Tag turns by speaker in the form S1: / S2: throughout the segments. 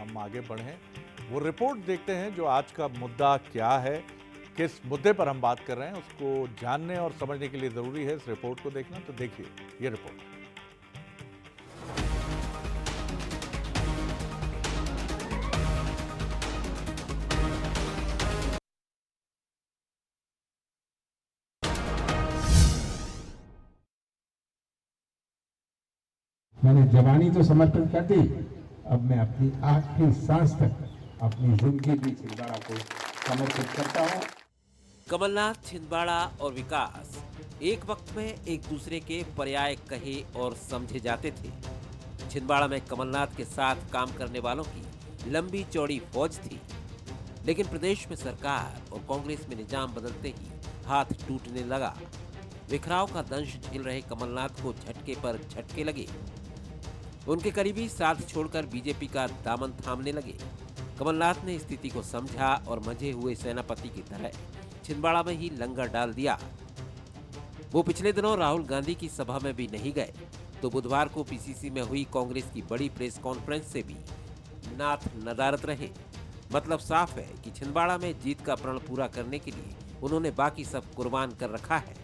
S1: हम आगे बढ़ें, वो रिपोर्ट देखते हैं जो आज का मुद्दा क्या है, किस मुद्दे पर हम बात कर रहे हैं, उसको जानने और समझने के लिए ज़रूरी है इस रिपोर्ट को देखना। तो देखिए ये रिपोर्ट।
S2: मैंने जवानी तो समर्पित कर दी, अब मैं अपनी आखिरी सांस तक अपनी जिंदगी की छिंदवाड़ा को समर्पित करता हूँ।
S3: कमलनाथ, छिंदवाड़ा और विकास एक वक्त में एक दूसरे के पर्याय कहे और समझे जाते थे। छिंदवाड़ा में कमलनाथ के साथ काम करने वालों की लंबी चौड़ी फौज थी, लेकिन प्रदेश में सरकार और कांग्रेस में निजाम बदलते ही हाथ टूटने लगा। बिखराव का दंश झेल रहे कमलनाथ को झटके पर झटके लगे। उनके करीबी साथ छोड़कर बीजेपी का दामन थामने लगे। कमलनाथ ने स्थिति को समझा और मंझे हुए सेनापति की तरह छिंदवाड़ा में ही लंगर डाल दिया। वो पिछले दिनों राहुल गांधी की सभा में भी नहीं गए, तो बुधवार को पीसीसी में हुई कांग्रेस की बड़ी प्रेस कॉन्फ्रेंस से भी नाथ नदारत रहे। मतलब साफ है कि छिंदवाड़ा में जीत का प्रण पूरा करने के लिए उन्होंने बाकी सब कुर्बान कर रखा है।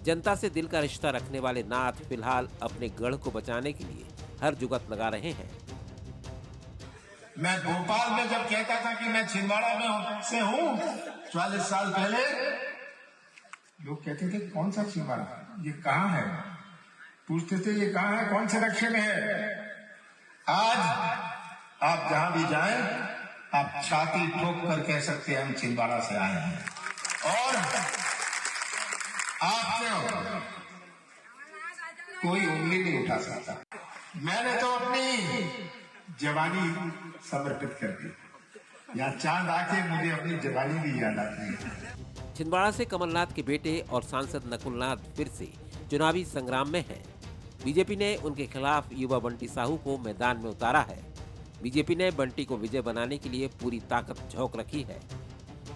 S3: जनता से दिल का रिश्ता रखने वाले नाथ फिलहाल अपने गढ़ को बचाने के लिए हर जुगत लगा रहे हैं।
S4: मैं भोपाल में जब कहता था कि मैं छिंदवाड़ा में से हूँ 40 साल पहले, लोग कहते थे कौन सा छिंदवाड़ा, ये कहाँ है, पूछते थे ये कहाँ है, कौन से नक्शे में है। आज आप जहां भी जाएं, आप छाती ठोक कर कह सकते हैं हम छिंदवाड़ा से आए हैं। और आपसे कोई उंगली नहीं उठा सकता। मैंने तो अपनी जवानी समर्पित कर दी। यहाँ चांद आके मुझे अपनी जवानी भी याद आती है।
S3: छिंदवाड़ा से कमलनाथ के बेटे और सांसद नकुलनाथ फिर से चुनावी संग्राम में हैं। बीजेपी ने उनके खिलाफ युवा बंटी साहू को मैदान में उतारा है। बीजेपी ने बंटी को विजय बनाने के लिए पूरी ताकत झोंक रखी है।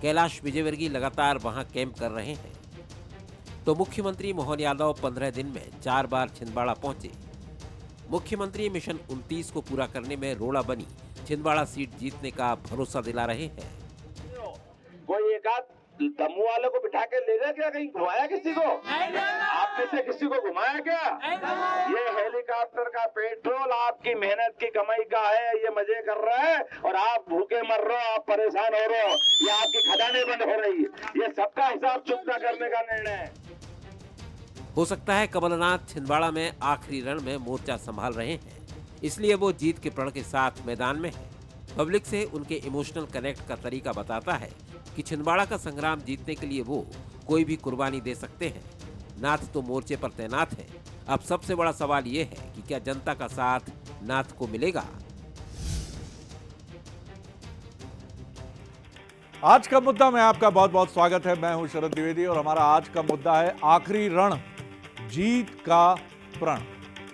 S3: कैलाश विजयवर्गीय लगातार वहां कैंप कर रहे हैं, तो मुख्यमंत्री मोहन यादव 15 दिन में 4 बार छिंदवाड़ा पहुंचे। मुख्यमंत्री मिशन 29 को पूरा करने में रोड़ा बनी छिंदवाड़ा सीट जीतने का भरोसा दिला रहे हैं।
S5: कोई एक आध दमू वाले को बिठा के ले गया क्या, कहीं घुमाया किसी को? आप में से किसी को घुमाया क्या? ये हेलीकॉप्टर का पेट्रोल आपकी मेहनत की कमाई का है, ये मजे कर रहा है और आप भूखे मर रहे हो, आप परेशान हो रहे हो, ये आपकी खजाने बंद हो रही है। ये सबका हिसाब चुकता करने का निर्णय है।
S3: हो सकता है कमलनाथ छिंदवाड़ा में आखिरी रण में मोर्चा संभाल रहे हैं, इसलिए वो जीत के प्रण के साथ मैदान में हैं। पब्लिक से उनके इमोशनल कनेक्ट का तरीका बताता है कि छिंदवाड़ा का संग्राम जीतने के लिए वो कोई भी कुर्बानी दे सकते हैं। नाथ तो मोर्चे पर तैनात है। अब सबसे बड़ा सवाल ये है कि क्या जनता का साथ नाथ को मिलेगा।
S1: आज का मुद्दा में आपका बहुत बहुत स्वागत है। मैं हूं शरद द्विवेदी और हमारा आज का मुद्दा है आखिरी रण, जीत का प्रण।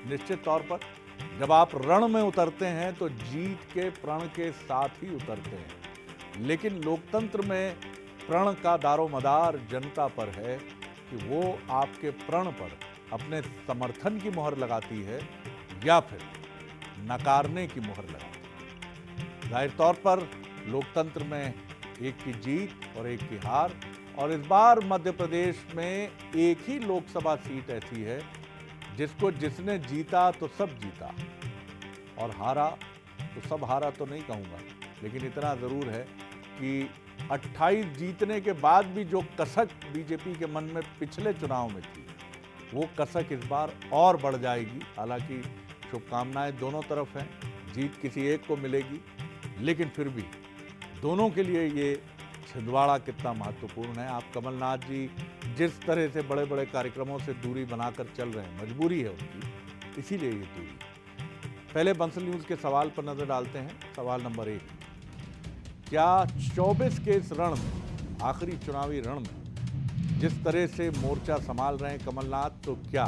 S1: निश्चित तौर पर जब आप रण में उतरते हैं तो जीत के प्रण के साथ ही उतरते हैं, लेकिन लोकतंत्र में प्रण का दारोमदार जनता पर है कि वो आपके प्रण पर अपने समर्थन की मोहर लगाती है या फिर नकारने की मोहर लगाती है। जाहिर तौर पर लोकतंत्र में एक की जीत और एक की हार, और इस बार मध्य प्रदेश में एक ही लोकसभा सीट ऐसी है जिसने जीता तो सब जीता और हारा तो सब हारा तो नहीं कहूँगा, लेकिन इतना ज़रूर है कि 28 जीतने के बाद भी जो कसक बीजेपी के मन में पिछले चुनाव में थी, वो कसक इस बार और बढ़ जाएगी। हालांकि शुभकामनाएं दोनों तरफ हैं, जीत किसी एक को मिलेगी, लेकिन फिर भी दोनों के लिए ये छिंदवाड़ा कितना महत्वपूर्ण है। आप कमलनाथ जी जिस तरह से बड़े बड़े कार्यक्रमों से दूरी बनाकर चल रहे हैं, मजबूरी है उनकी, इसीलिए ये दूरी। पहले बंसल न्यूज़ के सवाल पर नजर डालते हैं। सवाल नंबर 1, क्या 24 के इस रण में, आखिरी चुनावी रण में जिस तरह से मोर्चा संभाल रहे हैं कमलनाथ, तो क्या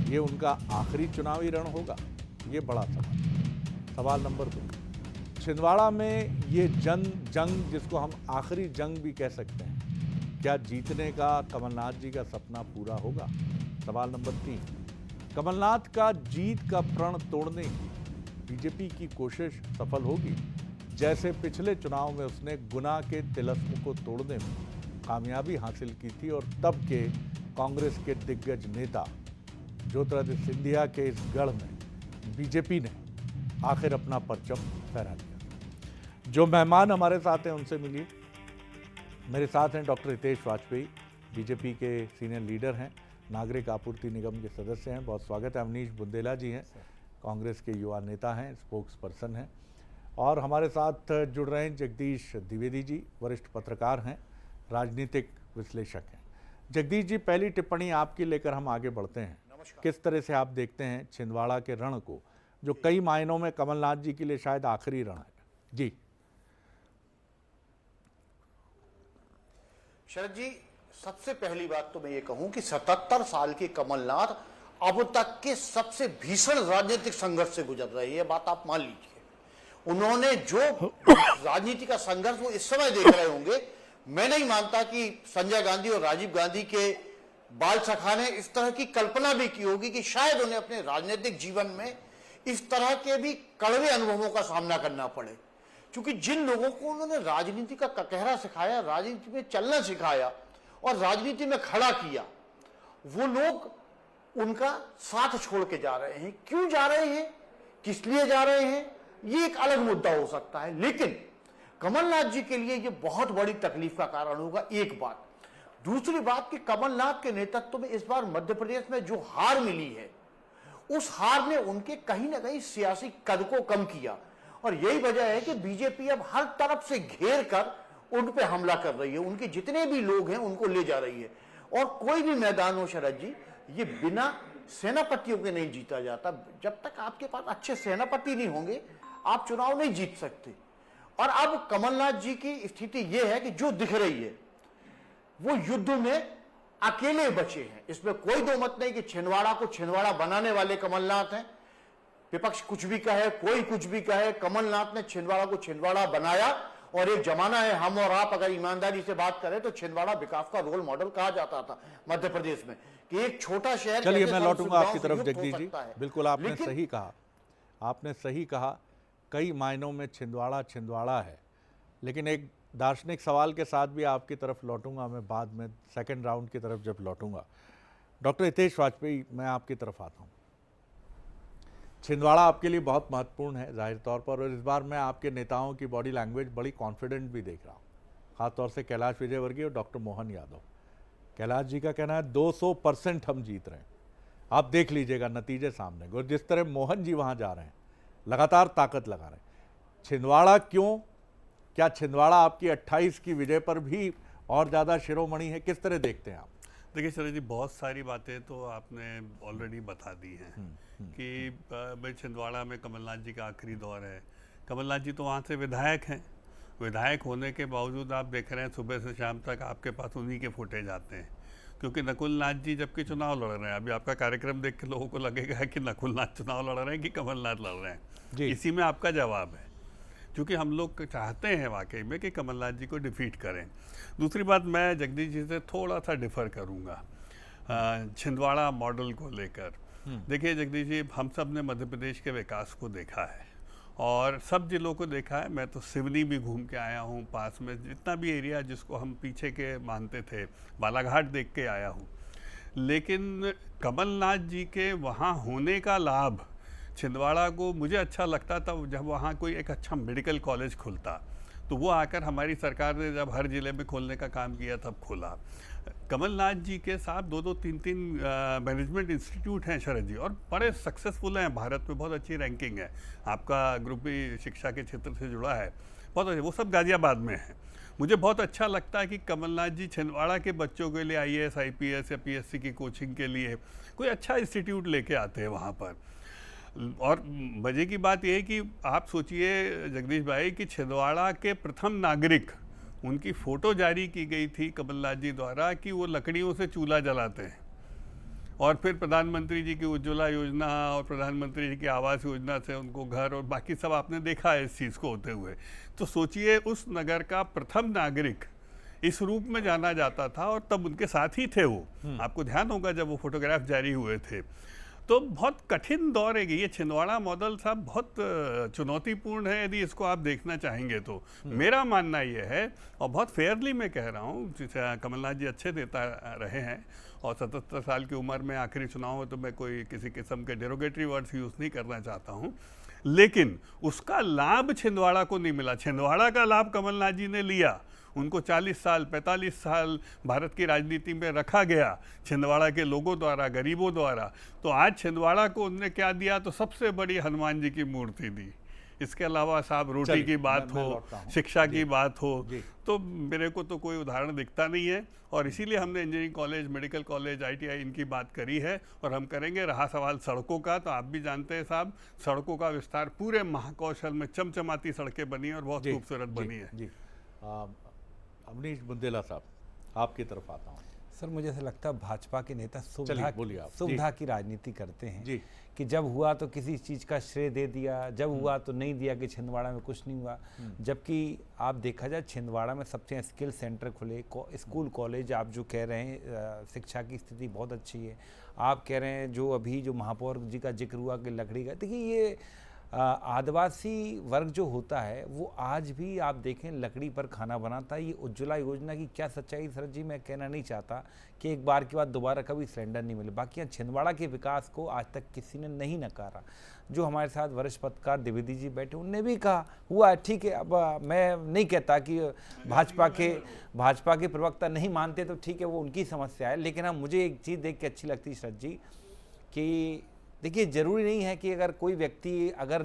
S1: ये उनका आखिरी चुनावी रण होगा? ये बड़ा सवाल। सवाल नंबर 2, छिंदवाड़ा में ये जंग जिसको हम आखिरी जंग भी कह सकते हैं, क्या जीतने का कमलनाथ जी का सपना पूरा होगा? सवाल नंबर 3, कमलनाथ का जीत का प्रण तोड़ने की बीजेपी की कोशिश सफल होगी? जैसे पिछले चुनाव में उसने गुना के तिलिस्म को तोड़ने में कामयाबी हासिल की थी और तब के कांग्रेस के दिग्गज नेता ज्योतिरादित्य सिंधिया के इस गढ़ में बीजेपी ने आखिर अपना परचम फहरा दिया। जो मेहमान हमारे साथ हैं उनसे मिलिए। मेरे साथ हैं डॉक्टर हितेश वाजपेयी, बीजेपी के सीनियर लीडर हैं, नागरिक आपूर्ति निगम के सदस्य हैं, बहुत स्वागत है। अवनीश बुंदेला जी हैं, कांग्रेस के युवा नेता हैं, स्पोक्स पर्सन हैं। और हमारे साथ जुड़ रहे हैं जगदीश द्विवेदी जी, वरिष्ठ पत्रकार हैं, राजनीतिक विश्लेषक हैं। जगदीश जी, पहली टिप्पणी आपकी लेकर हम आगे बढ़ते हैं। किस तरह से आप देखते हैं छिंदवाड़ा के रण को, जो कई मायनों में कमलनाथ जी के लिए शायद आखिरी रण है? जी
S6: शरद जी, सबसे पहली बात तो मैं ये कहूं कि 77 साल के कमलनाथ अब तक के सबसे भीषण राजनीतिक संघर्ष से गुजर रहे हैं, ये बात आप मान लीजिए। उन्होंने जो राजनीति का संघर्ष वो इस समय देख रहे होंगे, मैं नहीं मानता कि संजय गांधी और राजीव गांधी के बाल सखा ने इस तरह की कल्पना भी की होगी कि शायद उन्हें अपने राजनीतिक जीवन में इस तरह के भी कड़वे अनुभवों का सामना करना पड़े। क्योंकि जिन लोगों को उन्होंने राजनीति का कटहरा सिखाया, राजनीति में चलना सिखाया और राजनीति में खड़ा किया, वो लोग उनका साथ छोड़ के जा रहे हैं। क्यों जा रहे हैं, किस लिए जा रहे हैं, ये एक अलग मुद्दा हो सकता है, लेकिन कमलनाथ जी के लिए ये बहुत बड़ी तकलीफ का कारण होगा। एक बात। दूसरी बात कि कमलनाथ के नेतृत्व में इस बार मध्य प्रदेश में जो हार मिली है, उस हार ने उनके कहीं ना कहीं सियासी कद को कम किया और यही वजह है कि बीजेपी अब हर तरफ से घेर कर उन पे हमला कर रही है। उनके जितने भी लोग हैं उनको ले जा रही है। और कोई भी मैदान हो शरद जी, ये बिना सेनापतियों के नहीं जीता जाता। जब तक आपके पास अच्छे सेनापति नहीं होंगे, आप चुनाव नहीं जीत सकते। और अब कमलनाथ जी की स्थिति यह है कि जो दिख रही है वो युद्ध में अकेले बचे हैं। इसमें कोई दो मत नहीं कि छिंदवाड़ा को छिंदवाड़ा बनाने वाले कमलनाथ हैं। विपक्ष कुछ भी कहे, कोई कुछ भी कहे, कमलनाथ ने छिंदवाड़ा को छिंदवाड़ा बनाया। और एक जमाना है, हम और आप अगर ईमानदारी से बात करें तो छिंदवाड़ा विकास का रोल मॉडल कहा जाता था मध्य प्रदेश में, कि एक छोटा शहर।
S1: चलिए मैं लौटूंगा आपकी तरफ जगदीश जी। बिल्कुल आपने सही कहा, आपने सही कहा। कई मायनों में छिंदवाड़ा छिंदवाड़ा है, लेकिन एक दार्शनिक सवाल के साथ भी आपकी तरफ लौटूंगा मैं बाद में, सेकंड राउंड की तरफ जब लौटूंगा। डॉक्टर हितेश वाजपेयी, मैं आपकी तरफ आता हूं। छिंदवाड़ा आपके लिए बहुत महत्वपूर्ण है जाहिर तौर पर, और इस बार मैं आपके नेताओं की बॉडी लैंग्वेज बड़ी कॉन्फिडेंट भी देख रहा हूँ, खासतौर से कैलाश विजयवर्गीय और डॉक्टर मोहन यादव। कैलाश जी का कहना है 200% हम जीत रहे हैं। आप देख लीजिएगा नतीजे सामने, और जिस तरह मोहन जी वहाँ जा रहे हैं, लगातार ताकत लगा रहे हैं। छिंदवाड़ा क्यों, क्या छिंदवाड़ा आपकी 28 की विजय पर भी और ज़्यादा शिरोमणि है? किस तरह देखते हैं आप?
S7: देखिए शरद जी, बहुत सारी बातें तो आपने ऑलरेडी बता दी हैं कि भाई छिंदवाड़ा में कमलनाथ जी का आखिरी दौर है। कमलनाथ जी तो वहाँ से विधायक हैं। विधायक होने के बावजूद आप देख रहे हैं सुबह से शाम तक आपके पास उन्हीं के फुटेज आते हैं, क्योंकि नकुलनाथ जी जबकि चुनाव लड़ रहे हैं, अभी आपका कार्यक्रम देख के लोगों को लगेगा कि नकुलनाथ चुनाव लड़ रहे हैं कि कमलनाथ लड़ रहे हैं। इसी में आपका जवाब है, क्योंकि हम लोग चाहते हैं वाकई में कि कमलनाथ जी को डिफीट करें। दूसरी बात, मैं जगदीश जी से थोड़ा सा डिफर करूंगा छिंदवाड़ा मॉडल को लेकर। देखिए जगदीश जी, हम सब ने मध्य प्रदेश के विकास को देखा है और सब जिलों को देखा है। मैं तो सिवनी भी घूम के आया हूँ, पास में जितना भी एरिया जिसको हम पीछे के मानते थे, बालाघाट देख के आया हूँ। लेकिन कमलनाथ जी के वहाँ होने का लाभ छिंदवाड़ा को मुझे अच्छा लगता था जब वहाँ कोई एक अच्छा मेडिकल कॉलेज खुलता, तो वो आकर हमारी सरकार ने जब हर ज़िले में खोलने का काम किया तब खोला। कमलनाथ जी के साथ दो तीन मैनेजमेंट इंस्टीट्यूट हैं शरद जी, और बड़े सक्सेसफुल हैं, भारत में बहुत अच्छी रैंकिंग है। आपका ग्रुप भी शिक्षा के क्षेत्र से जुड़ा है, बहुत अच्छे, वो सब गाजियाबाद में है। मुझे बहुत अच्छा लगता है कि कमलनाथ जी छिंदवाड़ा के बच्चों के लिए IAS IPS या PSC की कोचिंग के लिए कोई अच्छा इंस्टीट्यूट लेके आते हैं वहाँ पर। और मजे की बात यह है कि आप सोचिए जगदीश भाई कि छिंदवाड़ा के प्रथम नागरिक, उनकी फ़ोटो जारी की गई थी कमलनाथ जी द्वारा कि वो लकड़ियों से चूल्हा जलाते हैं, और फिर प्रधानमंत्री जी की उज्ज्वला योजना और प्रधानमंत्री जी की आवास योजना से उनको घर और बाकी सब आपने देखा है इस चीज़ को होते हुए। तो सोचिए उस नगर का प्रथम नागरिक इस रूप में जाना जाता था, और तब उनके साथ ही थे वो। आपको ध्यान होगा जब वो फोटोग्राफ जारी हुए थे। तो बहुत कठिन दौर है ये छिंदवाड़ा मॉडल साहब, बहुत चुनौतीपूर्ण है यदि इसको आप देखना चाहेंगे तो। मेरा मानना ये है, और बहुत फेयरली मैं कह रहा हूँ, कमलनाथ जी अच्छे नेता रहे हैं और 77 साल की उम्र में आखिरी चुनाव है, तो मैं कोई किसी किस्म के डेरोगेटरी वर्ड्स यूज़ नहीं करना चाहता हूँ, लेकिन उसका लाभ छिंदवाड़ा को नहीं मिला। छिंदवाड़ा का लाभ कमलनाथ जी ने लिया, उनको 40 साल 45 साल भारत की राजनीति में रखा गया छिंदवाड़ा के लोगों द्वारा, गरीबों द्वारा। तो आज छिंदवाड़ा को उन्होंने क्या दिया, तो सबसे बड़ी हनुमान जी की मूर्ति दी। इसके अलावा साहब रोटी की बात हो, शिक्षा की बात हो, तो मेरे को तो कोई उदाहरण दिखता नहीं है। और इसीलिए हमने engineering college, medical college, ITI इनकी बात करी है और हम करेंगे। रहा सवाल सड़कों का, तो आप भी जानते हैं साहब, सड़कों का विस्तार पूरे महाकौशल में चमचमाती सड़कें बनी और बहुत खूबसूरत बनी है।
S1: जी अवनीश बुंदेला साहब, आपकी तरफ आता हूँ।
S8: सर मुझे ऐसा लगता है भाजपा के नेता
S1: आप।
S8: सुविधा की राजनीति करते हैं
S1: जी।
S8: कि जब हुआ तो किसी चीज़ का श्रेय दे दिया, जब हुआ तो नहीं दिया कि छिंदवाड़ा में कुछ नहीं हुआ। जबकि आप देखा जाए छिंदवाड़ा में सबसे स्किल सेंटर खुले, स्कूल कॉलेज, आप जो कह रहे हैं शिक्षा की स्थिति बहुत अच्छी है। आप कह रहे हैं जो अभी जो महापौर जी का जिक्र हुआ कि लकड़ी का, देखिए ये आदिवासी वर्ग जो होता है वो आज भी आप देखें लकड़ी पर खाना बनाता है। ये उज्ज्वला योजना की क्या सच्चाई शरद जी, मैं कहना नहीं चाहता कि एक बार के बाद दोबारा कभी सिलेंडर नहीं मिले। बाकी यहाँ छिंदवाड़ा के विकास को आज तक किसी ने नहीं नकारा। जो हमारे साथ वरिष्ठ पत्रकार द्विवेदी जी बैठे, उनने भी कहा हुआ है, ठीक है। अब मैं नहीं कहता कि भाजपा के प्रवक्ता नहीं मानते तो ठीक है, वो उनकी समस्या है। लेकिन हाँ, मुझे एक चीज़ देख के अच्छी लगती है शरद जी कि देखिए ज़रूरी नहीं है कि अगर कोई व्यक्ति अगर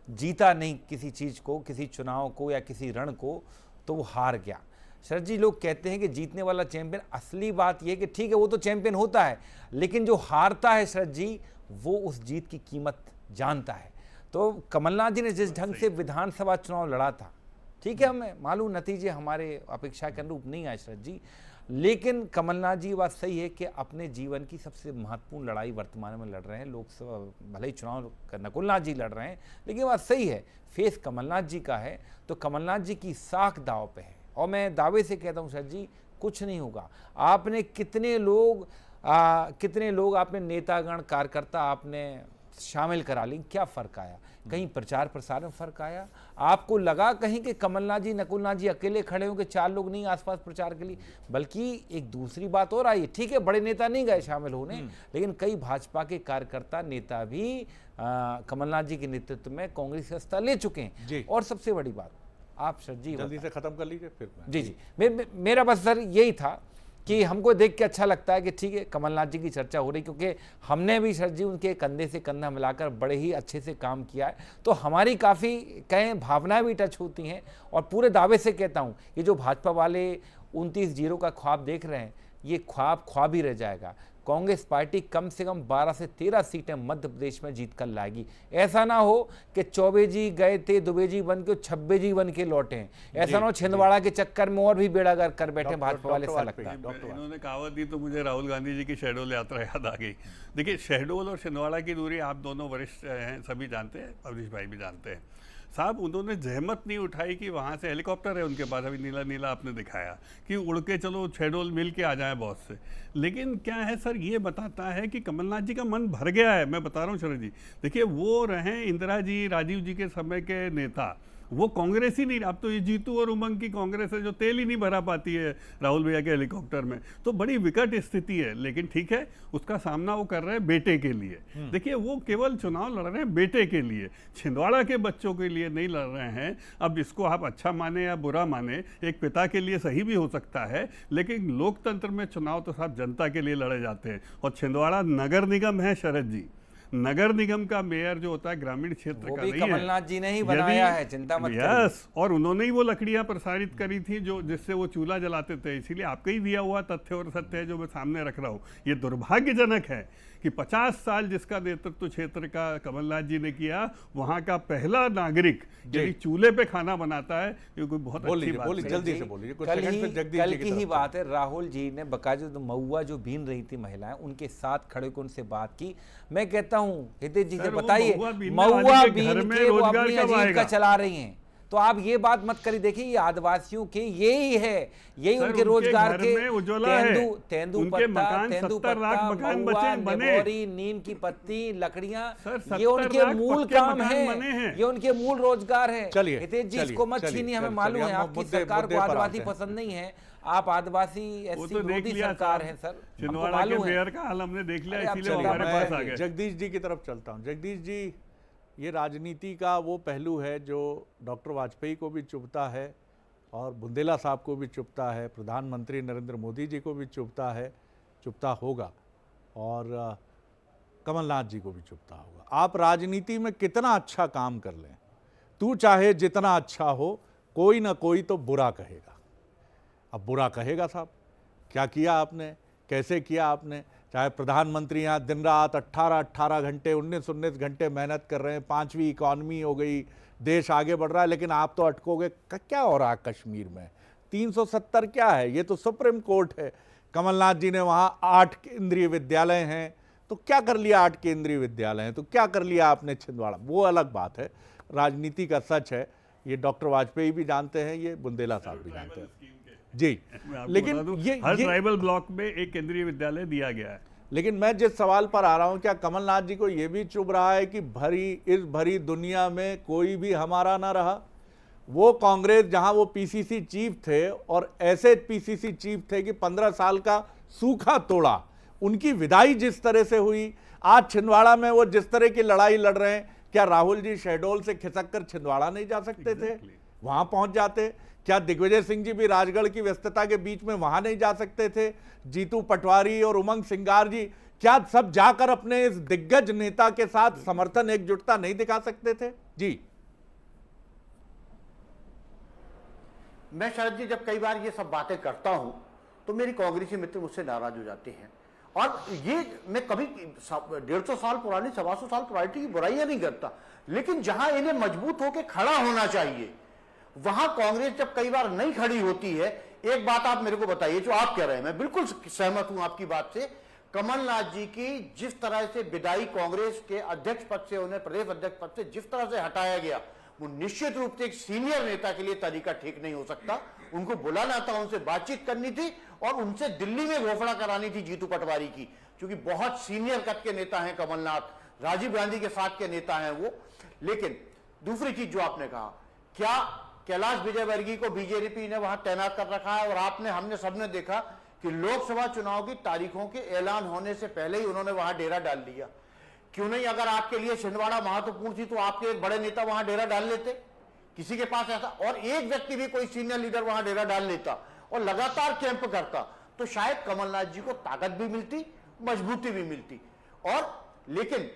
S8: जीता नहीं किसी चीज़ को, किसी चुनाव को या किसी रण को, तो वो हार गया। शरद जी लोग कहते हैं कि जीतने वाला चैंपियन, असली बात यह है कि ठीक है वो तो चैंपियन होता है, लेकिन जो हारता है शरद जी वो उस जीत की कीमत जानता है। तो कमलनाथ जी ने जिस ढंग से विधानसभा चुनाव लड़ा था, ठीक है, हमें मालूम नतीजे हमारे अपेक्षा के अनुरूप नहीं आए शरद जी, लेकिन कमलनाथ जी बात सही है कि अपने जीवन की सबसे महत्वपूर्ण लड़ाई वर्तमान में लड़ रहे हैं। लोकसभा भले ही चुनाव नकुलनाथ जी लड़ रहे हैं, लेकिन बात सही है फेस कमलनाथ जी का है, तो कमलनाथ जी की साख दाव पे है। और मैं दावे से कहता हूँ सर जी, कुछ नहीं होगा। आपने कितने लोग आपने नेतागण कार्यकर्ता आपने शामिल करा ली, क्या फ़र्क आया? कहीं प्रचार प्रसार में फ़र्क आया? आपको लगा कहीं कि कमलनाथ जी नकुलनाथ जी अकेले खड़े हों कि 4 लोग नहीं आसपास प्रचार के लिए? बल्कि एक दूसरी बात और आई, ठीक है बड़े नेता नहीं गए शामिल होने, लेकिन कई भाजपा के कार्यकर्ता नेता भी कमलनाथ जी के नेतृत्व में कांग्रेस का हिस्सा ले चुके हैं। और सबसे बड़ी बात, आप सर जी
S1: जल्दी से ख़त्म कर लीजिए फिर।
S8: जी मेरा बस सर यही था कि हमको देख के अच्छा लगता है कि ठीक है कमलनाथ जी की चर्चा हो रही, क्योंकि हमने भी सर जी उनके कंधे से कंधा मिलाकर बड़े ही अच्छे से काम किया है, तो हमारी काफ़ी कहें भावनाएं भी टच होती हैं। और पूरे दावे से कहता हूं, ये जो भाजपा वाले 29-0 का ख्वाब देख रहे हैं, ये ख्वाब ही रह जाएगा। कांग्रेस पार्टी कम से कम 12 से 13 सीटें मध्य प्रदेश में जीत कर लाएगी। ऐसा ना हो कि चौबे जी गए थे, दुबे जी बन के, छब्बे जी बन के लौटे हैं। ऐसा ना हो छिंदवाड़ा के चक्कर में और भी बेड़ागर कर बैठे भाजपा वाले। ऐसा लगता है
S7: इन्होंने कहावत दी तो मुझे राहुल गांधी जी की शहडोल यात्रा याद आ गई। देखिए शहडोल और छिंदवाड़ा की दूरी आप दोनों वरिष्ठ हैं, सभी जानते हैं, अवनीश भाई भी जानते हैं साहब। उन्होंने जहमत नहीं उठाई कि वहाँ से हेलीकॉप्टर है उनके पास, अभी नीला नीला आपने दिखाया कि उड़ के चलो शहडोल मिल के आ जाए बॉस से। लेकिन क्या है सर, ये बताता है कि कमलनाथ जी का मन भर गया है। मैं बता रहा हूँ शरद जी, देखिए वो रहे इंदिरा जी, राजीव जी के समय के नेता, वो कांग्रेस ही नहीं। अब तो ये जीतू और उमंग की कांग्रेस है जो तेल ही नहीं भरा पाती है राहुल भैया के हेलीकॉप्टर में, तो बड़ी विकट स्थिति है। लेकिन ठीक है, उसका सामना वो कर रहे हैं बेटे के लिए। देखिए वो केवल चुनाव लड़ रहे हैं बेटे के लिए, छिंदवाड़ा के बच्चों के लिए नहीं लड़ रहे हैं। अब इसको आप अच्छा माने या बुरा माने, एक पिता के लिए सही भी हो सकता है, लेकिन लोकतंत्र में चुनाव तो साहब जनता के लिए लड़े जाते हैं। और छिंदवाड़ा नगर निगम है शरद जी, नगर निगम का मेयर जो होता है ग्रामीण क्षेत्र का नहीं है,
S8: कमलनाथ जी ने ही बनाया है, चिंता मत करिए।
S7: यस, और उन्होंने ही वो लकड़ियां प्रसारित करी थी जो जिससे वो चूल्हा जलाते थे। इसीलिए आपका ही दिया हुआ तथ्य और सत्य है जो मैं सामने रख रहा हूँ। ये दुर्भाग्यजनक है कि 50 साल जिसका नेतृत्व क्षेत्र का कमलनाथ जी ने किया, वहाँ का पहला नागरिक यदि चूल्हे पे खाना बनाता है, ये कोई बहुत अच्छी बात है।
S1: जल्दी से बोलिए।
S8: कल की ही बात है, राहुल जी ने बकायदा जो महुआ जो बीन रही थी महिलाएं, उनके साथ खड़े होकर उनसे बात की। मैं कहता हूँ हितेश जी से बताइए, महुआ बीन के वो अपनी आजीविका चला रही हैं, तो आप ये बात मत करिए। देखिए ये आदिवासियों के यही है, यही उनके रोजगार के तेंदूपत्ता, नीम की पत्ती, लकड़ियां, ये उनके मूल काम है, ये उनके मूल रोजगार है।
S1: चलिए
S8: हितेश जी, इसको मत छीनिए, हमें मालूम है आपकी सरकार को आदिवासी पसंद नहीं है, आप आदिवासी एससी विरोधी सरकार है सर,
S7: छिंदवाड़ा के मेयर का हाल हमने देख लिया, इसीलिए हमारे पास आ गए।
S1: जगदीश जी की तरफ चलता हूं। जगदीश जी, ये राजनीति का वो पहलू है जो डॉक्टर वाजपेयी को भी चुभता है और बुंदेला साहब को भी चुभता है, प्रधानमंत्री नरेंद्र मोदी जी को भी चुभता है, चुभता होगा, और कमलनाथ जी को भी चुभता होगा। आप राजनीति में कितना अच्छा काम कर लें, तू चाहे जितना अच्छा हो, कोई ना कोई तो बुरा कहेगा। अब बुरा कहेगा साहब, क्या किया आपने, कैसे किया आपने, चाहे प्रधानमंत्री यहाँ दिन रात 18 घंटे 19 घंटे मेहनत कर रहे हैं, 5वीं इकॉनमी हो गई, देश आगे बढ़ रहा है, लेकिन आप तो अटकोगे। क्या हो रहा है कश्मीर में, 370 क्या है, ये तो सुप्रीम कोर्ट है। कमलनाथ जी ने वहाँ 8 केंद्रीय विद्यालय हैं, तो क्या कर लिया, 8 केंद्रीय विद्यालय हैं तो क्या कर लिया आपने छिंदवाड़ा, वो अलग बात है, राजनीति का सच है, ये डॉक्टर वाजपेयी भी जानते हैं, ये बुंदेला साहब भी जानते हैं जी। लेकिन ये
S7: हर ट्राइबल ब्लॉक में एक केंद्रीय विद्यालय दिया गया है।
S1: लेकिन मैं जिस सवाल पर आ रहा हूं, क्या कमलनाथ जी को यह भी चुभ रहा है कि इस भरी दुनिया में कोई भी हमारा ना रहा? वो कांग्रेस जहां वो पीसीसी चीफ थे और ऐसे पीसीसी चीफ थे कि 15 साल का सूखा तोड़ा, उनकी विदाई जिस तरह से हुई, आज छिंदवाड़ा में वो जिस तरह की लड़ाई लड़ रहे हैं, क्या राहुल जी शहडोल से खिसक कर छिंदवाड़ा नहीं जा सकते थे? वहां पहुंच जाते। क्या दिग्विजय सिंह जी भी राजगढ़ की व्यस्तता के बीच में वहां नहीं जा सकते थे? जीतू पटवारी और उमंग सिंगार जी क्या सब जाकर अपने इस दिग्गज नेता के साथ समर्थन एकजुटता नहीं दिखा सकते थे? जी
S6: मैं शरद जी, जब कई बार ये सब बातें करता हूं तो मेरी कांग्रेसी मित्र मुझसे नाराज हो जाते हैं, और ये मैं कभी 150 साल पुरानी 125 साल पुरानी की बुराइयां नहीं करता, लेकिन जहां इन्हें मजबूत होकर खड़ा होना चाहिए वहां कांग्रेस जब कई बार नहीं खड़ी होती है। एक बात आप मेरे को बताइए, जो आप कह रहे हैं, मैं बिल्कुल सहमत हूं आपकी बात से। कमलनाथ जी की जिस तरह से विदाई कांग्रेस के अध्यक्ष पद से, उन्हें प्रदेश अध्यक्ष पद से जिस तरह से हटाया गया, वो निश्चित रूप से एक सीनियर नेता के लिए तरीका ठीक नहीं हो सकता। उनको बुलाना था, उनसे बातचीत करनी थी और उनसे दिल्ली में घोषणा करानी थी जीतू पटवारी की, क्योंकि बहुत सीनियर कद के नेता हैं कमलनाथ, राजीव गांधी के साथ के नेता हैं वो। लेकिन दूसरी चीज जो आपने कहा, क्या कैलाश विजयवर्गीय को बीजेपी ने वहां तैनात कर रखा है? और हमने सबने देखा कि लोकसभा चुनाव की तारीखों के ऐलान होने से पहले ही उन्होंने वहां डेरा डाल लिया। क्यों नहीं, अगर आपके लिए छिंदवाड़ा महत्वपूर्ण थी तो आपके एक बड़े नेता वहां डेरा डाल लेते, किसी के पास ऐसा, और एक व्यक्ति भी कोई सीनियर लीडर वहां डेरा डाल लेता और लगातार कैंप करता, तो शायद कमलनाथ जी को ताकत भी मिलती, मजबूती भी मिलती। और लेकिन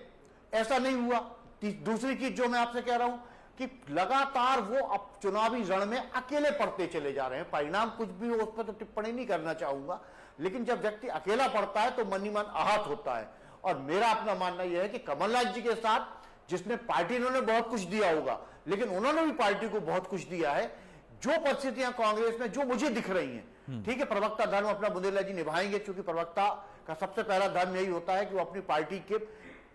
S6: ऐसा नहीं हुआ। दूसरी चीज जो मैं आपसे कह रहा हूं कि लगातार वो अब चुनावी रण में अकेले पड़ते चले जा रहे हैं। परिणाम कुछ भी हो, उस पर तो टिप्पणी नहीं करना चाहूंगा, लेकिन जब व्यक्ति अकेला पड़ता है तो मन ही मन आहत होता है। और मेरा अपना मानना यह है कि कमलनाथ जी के साथ, जिसने पार्टी ने बहुत कुछ दिया होगा, लेकिन उन्होंने भी पार्टी को बहुत कुछ दिया है। जो परिस्थितियां कांग्रेस में जो मुझे दिख रही हैं, ठीक है, प्रवक्ता धर्म अपना बुंदेला जी निभाएंगे, क्योंकि प्रवक्ता का सबसे पहला धर्म यही होता है कि वो अपनी पार्टी के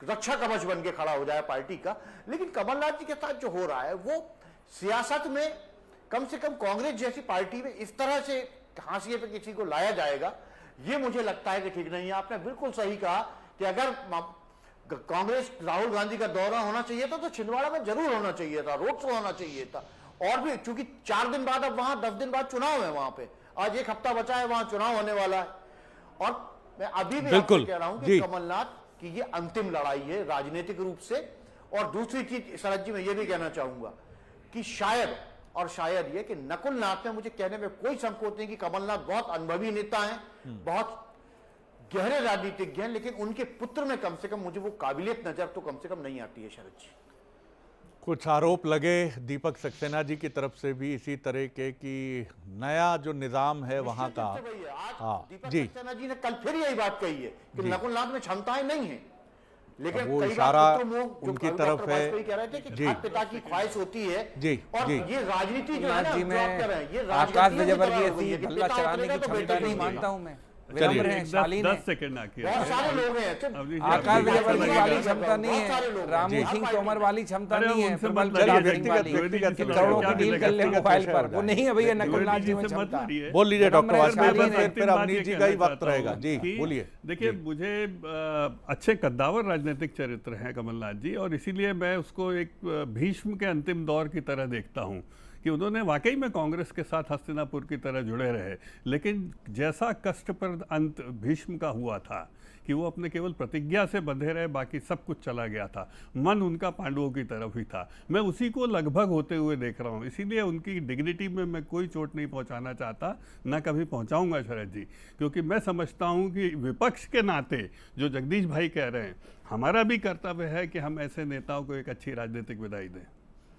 S6: रक्षा कवच बन के खड़ा हो जाए पार्टी का। लेकिन कमलनाथ जी के साथ जो हो रहा है, वो सियासत में कम से कम कांग्रेस जैसी पार्टी में इस तरह से हाशिए पे किसी को लाया जाएगा, ये मुझे लगता है कि ठीक नहीं है। आपने बिल्कुल सही कहा कि अगर कांग्रेस राहुल गांधी का दौरा होना चाहिए था तो छिंदवाड़ा में जरूर होना चाहिए था, रोड शो होना चाहिए था। और भी चूंकि 4 दिन बाद, अब वहां 10 दिन बाद चुनाव है, वहां पे आज 1 हफ्ता बचा है, वहां चुनाव होने वाला है। और मैं अभी भी आपसे कह रहा हूं कि कमलनाथ कि ये अंतिम लड़ाई है राजनीतिक रूप से। और दूसरी चीज शरद जी, मैं ये भी कहना चाहूंगा कि शायद ये कि नकुल नाथ में, मुझे कहने में कोई संकोच नहीं कि कमलनाथ बहुत अनुभवी नेता हैं, बहुत गहरे राजनीतिज्ञ हैं, लेकिन उनके पुत्र में कम से कम मुझे वो काबिलियत नजर तो कम से कम नहीं आती है। शरद जी,
S1: कुछ आरोप लगे दीपक सक्सेना जी की तरफ से भी इसी तरह के कि नया जो निजाम है वहां का।
S6: हाँ, दीपक सक्सेना जी ने कल फिर यही बात कही है कि नकुलनाथ में क्षमताएं नहीं है, लेकिन
S1: वो
S6: कई
S1: इशारा
S6: बार
S1: उनकी तरफ है।
S6: कह रहे थे कि पिता की ख्वाहिश होती है
S1: जी,
S6: और
S1: जी।
S6: ये राजनीति जो है ना, जो आप कह रहे हैं, ये
S8: आकाश
S6: राजनीति
S8: विजयवर्गीय ऐसी बल्ला चलाने की क्षमता नहीं मानता हूं मैं। विनम्र हैं, शालीन हैं।
S7: 10 सेकंड आके
S6: बहुत सारे लोग हैं
S7: अवनीश जी,
S8: आकाश
S7: आपकी बात
S8: विजयवर्गीय
S7: समझ
S8: वाली
S7: गया।
S8: क्षमता नहीं
S6: बहुत सारे लोग
S8: है,
S6: हैं।
S8: रामू
S6: जी।
S8: सिंह तोमर वाली क्षमता
S7: अरे
S8: नहीं है,
S7: उनसे
S8: प्रबल
S7: मत
S8: चरित्र
S7: लड़िए,
S8: सिंह वाली
S1: व्यक्तिगत
S8: कि
S1: लड़ाई
S8: करोड़ों
S1: क्या
S8: की डील कर ले
S1: व्यक्तिगत
S8: मोबाइल
S1: विषय
S8: पर,
S1: हो
S8: वो
S1: जाए।
S8: नहीं है भैया
S7: द्विवेदी
S8: नकुलनाथ जी
S7: जी
S8: में
S7: से मत
S8: क्षमता।
S7: लड़िए।
S1: बोल लीजिए डॉक्टर
S8: विनम्र है,
S1: वासुदेव,
S8: शालीन है।
S1: फिर अवनीश जी का ही वक्त रहेगा। जी
S7: कि
S1: बोलिए।
S7: देखिए मुझे अच्छे कद्दावर राजनीतिक चरित्र हैं कमलनाथ जी, और इसीलिए मैं उसको एक भीष्म के अंतिम दौर की तरह देखता हूं कि उन्होंने वाकई में कांग्रेस के साथ हस्तिनापुर की तरह जुड़े रहे, लेकिन जैसा कष्टप्रद अंत भीष्म का हुआ था कि वो अपने केवल प्रतिज्ञा से बंधे रहे, बाकी सब कुछ चला गया था, मन उनका पांडवों की तरफ ही था। मैं उसी को लगभग होते हुए देख रहा हूँ, इसीलिए उनकी डिग्निटी में मैं कोई चोट नहीं पहुँचाना चाहता, ना कभी पहुँचाऊँगा शरद जी, क्योंकि मैं समझता हूँ कि विपक्ष के नाते जो जगदीश भाई कह रहे हैं, हमारा भी कर्तव्य है कि हम ऐसे नेताओं को एक अच्छी राजनीतिक विदाई दें।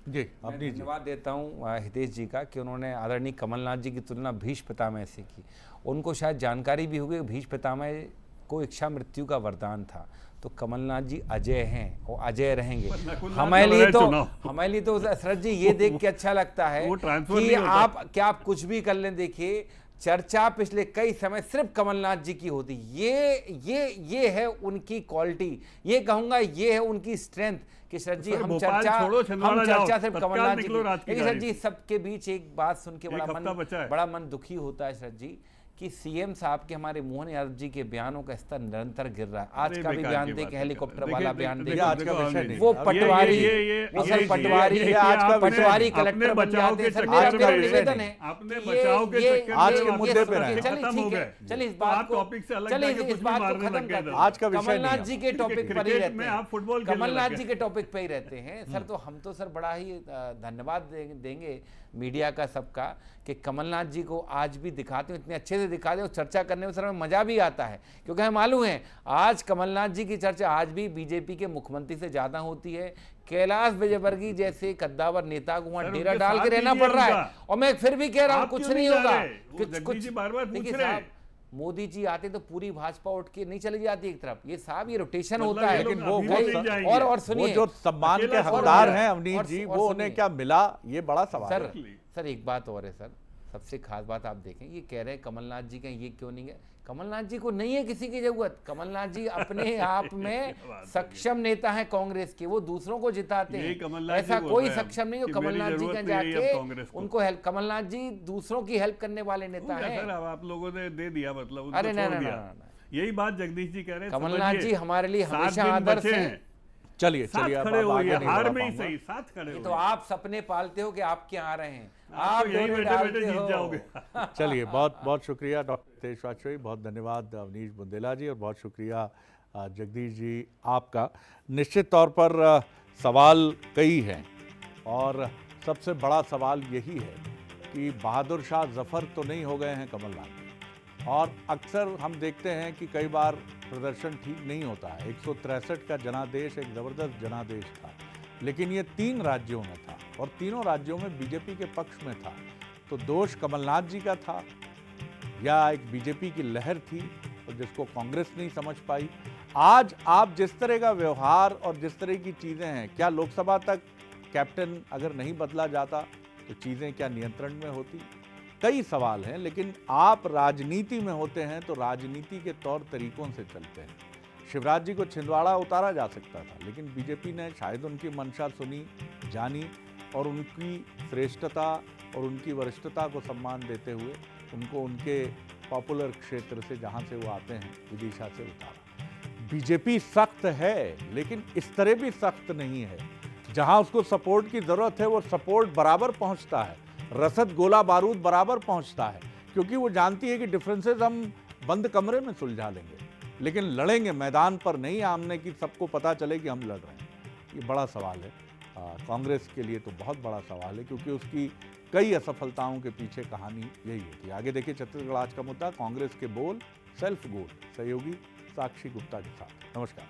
S1: जी
S8: मैं
S1: अवनीश जी।
S8: धन्यवाद देता हूँ हितेश जी का कि उन्होंने आदरणीय कमलनाथ जी की तुलना भीष्म पितामह से की। उनको शायद जानकारी भी होगी भीष्म पितामह को इच्छा मृत्यु का वरदान था, तो कमलनाथ जी अजय हैं और अजय रहेंगे। हमारे लिए तो शरद जी ये देख के अच्छा लगता है
S7: वो ट्रांसफर
S8: कि
S7: नहीं होता।
S8: आप कुछ भी कर लें। देखिए चर्चा पिछले कई समय सिर्फ कमलनाथ जी की होती, ये है उनकी क्वालिटी, ये कहूंगा ये है उनकी स्ट्रेंथ कि सर जी
S7: सर,
S8: हम
S7: भोपाल
S8: चर्चा
S7: छोड़ो, छिंदवाड़ा जाओ,
S8: सिर्फ
S7: तत्काल
S8: कमलनाथ जी
S7: निकलो रात की
S8: लेकिन सर
S7: गाड़ी
S8: जी
S7: से।
S8: सबके बीच एक बात सुन के
S7: एक हफ्ता बचा है।
S8: बड़ा मन दुखी होता है सर जी कि सीएम साहब के हमारे मोहन यादव जी के बयानों का स्तर निरंतर गिर रहा है। आज
S7: अरे
S8: का भी
S7: बेकार
S8: बयान
S7: की
S8: देख
S7: बात है।
S8: हेलीकॉप्टर
S7: देखिए,
S8: वाला
S7: देखिए,
S8: बयान
S7: देखिए,
S8: देख,
S1: आज का
S7: देखो,
S1: विषय
S7: अवनीश,
S1: नहीं।
S8: वो
S1: अब
S8: पटवारी
S7: ये
S8: वो सर
S7: ये-
S8: पटवारी
S7: ये
S1: आज का विषय
S8: पटवारी
S1: नहीं।
S8: कलेक्टर
S7: अपने
S8: बन
S7: बचाव
S8: जाते
S7: के
S8: हैं। सर
S7: चक्कर
S8: मेरा
S1: में
S8: मेरा
S1: विषय
S8: निवेदन
S1: नहीं।
S8: है
S7: अपने
S8: कि
S7: बचाव के चक्कर में
S1: आज के
S7: आप
S1: मुद्दे पे रहें।
S8: चलिए
S7: खत्म हो
S8: ठीक है,
S7: गए।
S8: चलिए इस
S7: तो
S8: बात
S7: आप
S8: को
S7: टॉपिक से अलग
S8: चलिए
S7: जाके
S8: इस
S7: कुछ
S8: बात
S7: भी
S8: को
S7: मारने
S8: खत्म
S7: लग गए
S8: करते
S7: थे।
S8: हैं।
S1: आज का विषय नहीं
S8: कमलनाथ
S1: है।
S8: जी के टॉपिक पर ही
S7: क्रिकेट
S8: रहते
S7: में
S8: हैं।
S7: आप फुटबॉल खेलने लग
S8: कमलनाथ
S7: गए।
S8: जी के टॉपिक पे ही रहते हैं सर, तो हम तो सर बड़ा ही धन्यवाद देंगे मीडिया का सबका कि कमलनाथ जी को आज भी दिखाते हो, इतने अच्छे से दिखाते हो, चर्चा करने में सर हमें मजा भी आता है, क्योंकि हमें मालूम है आज कमलनाथ जी की चर्चा आज भी बीजेपी के मुख्यमंत्री से ज्यादा होती है। कैलाश विजयवर्गीय जैसे कद्दावर नेता को वहां
S7: सर,
S8: डेरा
S7: उनके
S8: डाल के
S7: साथ
S8: रहना
S7: दीजिए
S8: पड़ रहा है,
S7: उनका।
S8: और मैं फिर भी कह रहा हूँ
S7: आप
S8: कुछ
S7: क्यों
S8: नहीं
S7: नहीं जा
S8: होगा।
S7: रहे? वो जगदीश जी बार-बार पूछ
S8: देखिए
S7: रहे हैं।
S8: साहब, मोदी जी आते तो पूरी भाजपा उठ के नहीं चली जाती एक तरफ, ये साहब ये रोटेशन
S7: मतलब
S8: होता है।
S7: ये लोग
S1: लेकिन वो
S7: अभी
S1: नहीं
S7: नहीं जाएंगे।
S8: और
S1: वो
S8: सुनिए
S1: जो सम्मान के
S7: अकेला
S1: हकदार
S7: और-
S1: हैं अवनीश
S8: और-
S1: जी,
S8: और
S1: वो
S8: सुनिए।
S1: उन्हें क्या मिला, ये बड़ा सवाल
S8: सर
S1: है।
S8: सर एक बात और है सर, सबसे खास बात आप देखें, ये कह रहे हैं कमलनाथ जी का ये क्यों नहीं है, कमलनाथ जी को नहीं है किसी की जरूरत। कमलनाथ जी अपने आप में सक्षम नेता हैं कांग्रेस के, वो दूसरों को जिताते
S7: यही
S8: हैं।
S7: कमलनाथ जी
S8: ऐसा
S7: बोल
S8: कोई
S7: रहे हैं
S8: सक्षम नहीं जो
S7: कि
S8: कमलनाथ
S7: मेरी
S8: जी के
S7: जरूरत नहीं है अब कांग्रेस
S8: जाके
S7: को।
S8: उनको हेल्प, कमलनाथ जी दूसरों की हेल्प करने वाले नेता
S7: हो गया
S8: हैं।
S7: सर, अब आप लोगों ने दे दिया, मतलब उनको
S8: अरे
S7: छोड़
S8: ना, ना,
S7: दिया।
S8: ना, ना, ना।
S7: यही बात जगदीश जी कह रहे हैं।
S8: कमलनाथ
S7: समझिए,
S8: जी हमारे लिए
S7: 7
S8: हमेशा
S7: दिन
S8: आदर्श
S7: बचे
S8: हैं।
S1: चलिए
S7: साथ
S1: चलिए, अब
S7: खड़े
S1: आगे
S7: होइए,
S1: नहीं
S7: हार
S1: बढ़ा
S7: में ही
S1: पाऊंगा।
S7: सही, साथ खड़े
S8: ये तो
S7: होइए।
S8: आप सपने पालते हो कि आप क्या आ रहे हैं,
S7: आप तो यहीं
S8: डोरे
S7: बैठे-बैठे
S8: डालते
S7: जीत
S8: हो।
S7: जाओगे।
S1: चलिए, बहुत बहुत शुक्रिया डॉक्टर तेज वाजपेयी, बहुत धन्यवाद अवनीश बुंदेला जी, और बहुत शुक्रिया जगदीश जी आपका। निश्चित तौर पर सवाल कई हैं, और सबसे बड़ा सवाल यही है कि बहादुर शाह जफ़र तो नहीं हो गए हैं कमलनाथ, और अक्सर हम देखते हैं कि कई बार प्रदर्शन ठीक नहीं होता है। 163 का जनादेश एक ज़बरदस्त जनादेश था, लेकिन ये 3 राज्यों में था और तीनों राज्यों में बीजेपी के पक्ष में था। तो दोष कमलनाथ जी का था या एक बीजेपी की लहर थी और जिसको कांग्रेस नहीं समझ पाई? आज आप जिस तरह का व्यवहार और जिस तरह की चीज़ें हैं, क्या लोकसभा तक कैप्टन अगर नहीं बदला जाता तो चीज़ें क्या नियंत्रण में होती? कई सवाल हैं, लेकिन आप राजनीति में होते हैं तो राजनीति के तौर तरीकों से चलते हैं। शिवराज जी को छिंदवाड़ा उतारा जा सकता था, लेकिन बीजेपी ने शायद उनकी मंशा सुनी, जानी, और उनकी श्रेष्ठता और उनकी वरिष्ठता को सम्मान देते हुए उनको उनके पॉपुलर क्षेत्र से, जहां से वो आते हैं, विदिशा से उतारा। बीजेपी सख्त है, लेकिन इस तरह भी सख्त नहीं है। जहां उसको सपोर्ट की ज़रूरत है वो सपोर्ट बराबर पहुंचता है, रसद गोला बारूद बराबर पहुंचता है, क्योंकि वो जानती है कि डिफरेंसेस हम बंद कमरे में सुलझा लेंगे, लेकिन लड़ेंगे मैदान पर नहीं, आमने की सबको पता चले कि हम लड़ रहे हैं। ये बड़ा सवाल है कांग्रेस के लिए, तो बहुत बड़ा सवाल है, क्योंकि उसकी कई असफलताओं के पीछे कहानी यही होती है। आगे देखिए छत्तीसगढ़ आज का मुद्दा, कांग्रेस के बोल, सेल्फ गोल। सहयोगी साक्षी गुप्ता के साथ। नमस्कार।